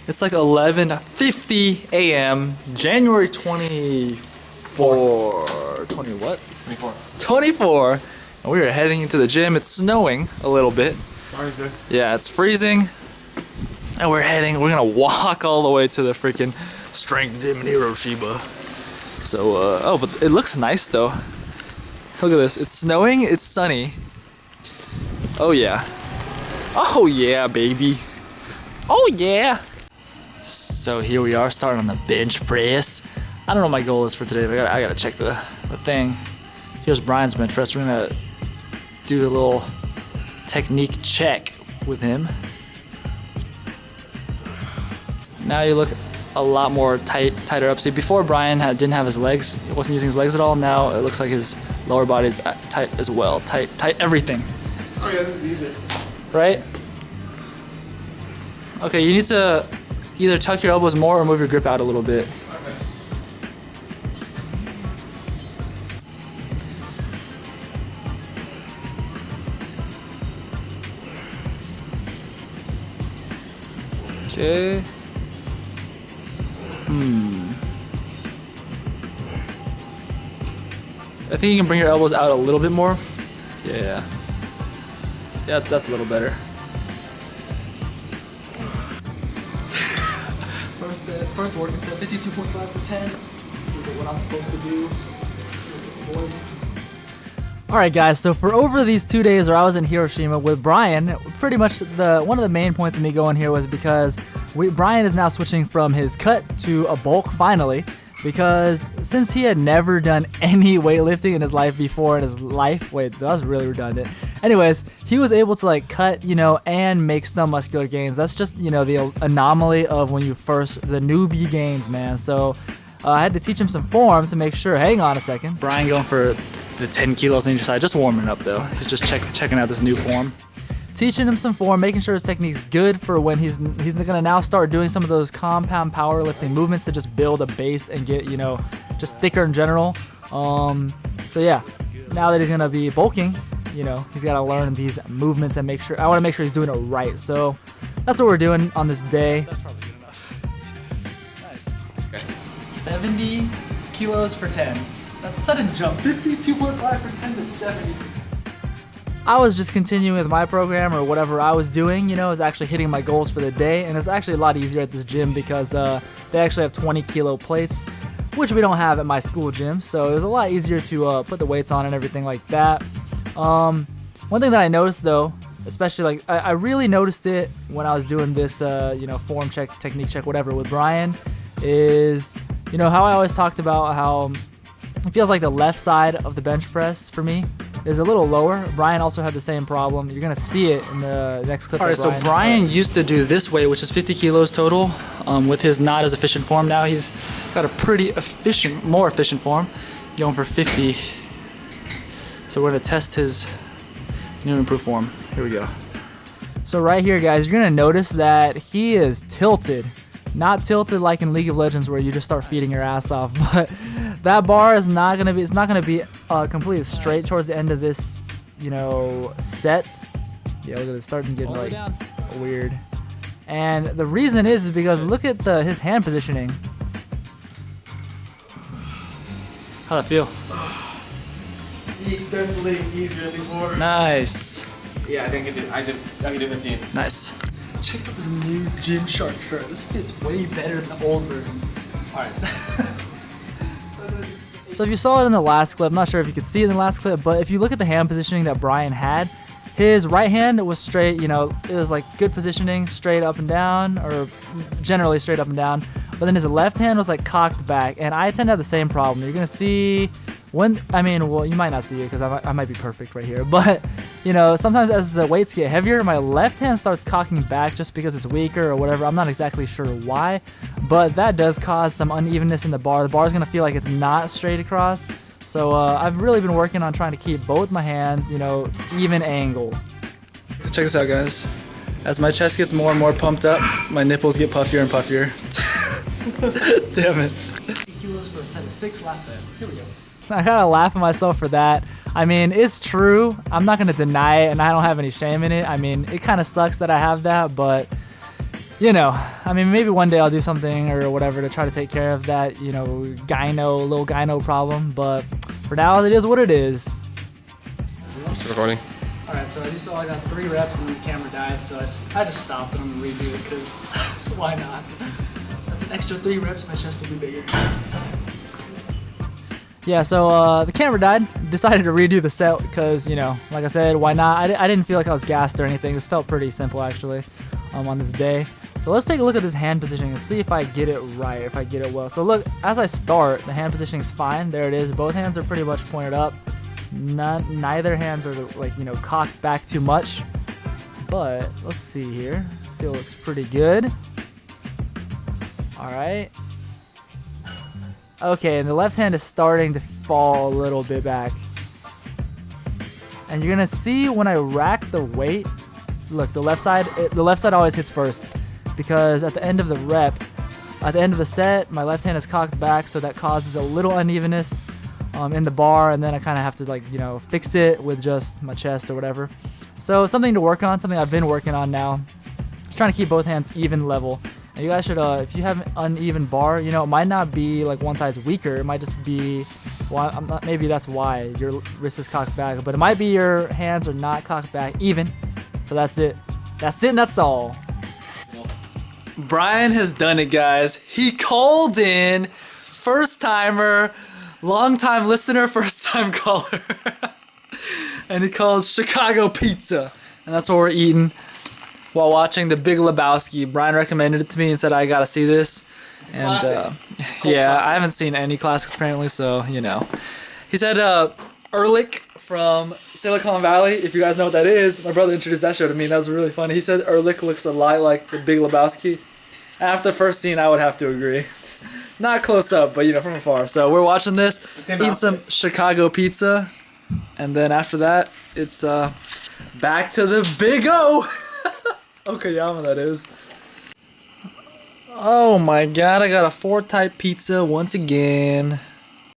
It's like 11:50 a.m. January 24. 20 what? 24. 24. And we are heading into the gym. It's snowing a little bit. Sorry, sir. Yeah, it's freezing. And we're gonna walk all the way to the freaking strength gym in Hiroshima. So, oh, but it looks nice though. Look at this. It's snowing, it's sunny. Oh yeah. Oh yeah, baby. Oh yeah. So here we are starting on the bench press. I don't know what my goal is for today, but I gotta check the thing. Here's Brian's bench press. We're gonna do a little technique check with him. Now you look a lot more tighter up. See, before Brian didn't have his legs, he wasn't using his legs at all. Now it looks like his lower body's tight as well. Tight everything. Oh yeah, this is easy. Right? Okay, you need to either tuck your elbows more or move your grip out a little bit. Okay. I think you can bring your elbows out a little bit more. Yeah. Yeah, that's a little better. First working set, 52.5 for 10. This is what I'm supposed to do, boys. Alright guys, so for over these 2 days where I was in Hiroshima with Brian, pretty much one of the main points of me going here was because Brian is now switching from his cut to a bulk finally, because since he had never done any weightlifting in his life before in his life, wait, that was really redundant. Anyways, he was able to like cut, and make some muscular gains. That's just, the anomaly of when the newbie gains, man. So I had to teach him some form to make sure. Hang on a second. Brian going for the 10 kilos on each side, just warming up though. He's just checking out this new form. Teaching him some form, making sure his technique's good for when he's gonna now start doing some of those compound powerlifting movements to just build a base and get, just thicker in general. So yeah, now that he's gonna be bulking, he's gotta learn these movements and I wanna make sure he's doing it right. So that's what we're doing on this day. That's probably good enough. Nice. Okay. 70 kilos for 10. That's a sudden jump. 52.5 for 10 to 70. I was just continuing with my program or whatever I was doing, was actually hitting my goals for the day. And it's actually a lot easier at this gym because they actually have 20 kilo plates, which we don't have at my school gym. So it was a lot easier to put the weights on and everything like that. One thing that I noticed though, especially I really noticed it when I was doing this, form check, technique check, whatever with Brian, is, how I always talked about how it feels like the left side of the bench press for me is a little lower. Brian also had the same problem. You're gonna see it in the next clip. All right, so Brian used to do this weight, which is 50 kilos total, with his not as efficient form. Now he's got a pretty more efficient form, going for 50. So we're gonna test his new and improved form. Here we go. So right here, guys, you're gonna notice that he is tilted. Not tilted like in League of Legends where you just start feeding your ass off, but that bar is not gonna be. It's not gonna be completely straight towards the end of this, set. Yeah, look at it starting to get weird. And the reason is because look at his hand positioning. How'd that feel? Definitely easier than before. Nice. Yeah, I can do 15. Nice. Check out this new Gymshark shirt. This fits way better than the old version. Alright. So if you saw it in the last clip, I'm not sure if you could see it in the last clip, but if you look at the hand positioning that Brian had, his right hand was straight, it was like good positioning, straight up and down, or generally straight up and down. But then his left hand was like cocked back, and I tend to have the same problem. You're gonna see you might not see it because I might be perfect right here, but sometimes as the weights get heavier, my left hand starts cocking back just because it's weaker or whatever. I'm not exactly sure why, but that does cause some unevenness in the bar. The bar is gonna feel like it's not straight across. So I've really been working on trying to keep both my hands, even angle. Check this out, guys. As my chest gets more and more pumped up, my nipples get puffier and puffier. Damn it. 8 kilos for a set of 6 last set. Here we go. I gotta laugh at myself for that. I mean, it's true. I'm not gonna deny it, and I don't have any shame in it. I mean, it kind of sucks that I have that, but you know, I mean, maybe one day I'll do something or whatever to try to take care of that, you know, little gyno problem. But for now, it is what it is. Recording. Alright, so as you saw, I got 3 reps and then the camera died, so I just stopped and I'm gonna redo it because why not? That's an extra 3 reps, my chest will be bigger. Yeah, so the camera died. Decided to redo the set because, you know, like I said, why not? I didn't feel like I was gassed or anything. This felt pretty simple actually on this day. So let's take a look at this hand positioning and see if I get it right, if I get it well. So look, as I start, the hand positioning is fine. There it is. Both hands are pretty much pointed up. Neither hands are like, you know, cocked back too much. But let's see here. Still looks pretty good. All right. Okay, and the left hand is starting to fall a little bit back. And you're gonna see when I rack the weight, look, the left side always hits first, because at the end of the rep, at the end of the set, my left hand is cocked back, so that causes a little unevenness in the bar, and then I kind of have to, like, you know, fix it with just my chest or whatever. So something to work on, something I've been working on now. Just trying to keep both hands even level. And you guys should, if you have an uneven bar, you know, it might not be like one side's weaker. It might just be, well, maybe that's why your wrist is cocked back. But it might be your hands are not cocked back even. So that's it. That's it and that's all. Brian has done it, guys. He called in, first timer, long time listener, first time caller. And he called Chicago pizza. And that's what we're eating while watching The Big Lebowski. Brian recommended it to me and said I gotta see this. And yeah, I haven't seen any classics apparently, so you know. He said Ehrlich from Silicon Valley. If you guys know what that is, my brother introduced that show to me. That was really funny. He said Ehrlich looks a lot like The Big Lebowski. After the first scene, I would have to agree. Not close up, but you know, from afar. So we're watching this, eating some Chicago pizza, and then after that, it's back to the Big O. Okayama, that is. Oh my god, I got a 4-type pizza once again.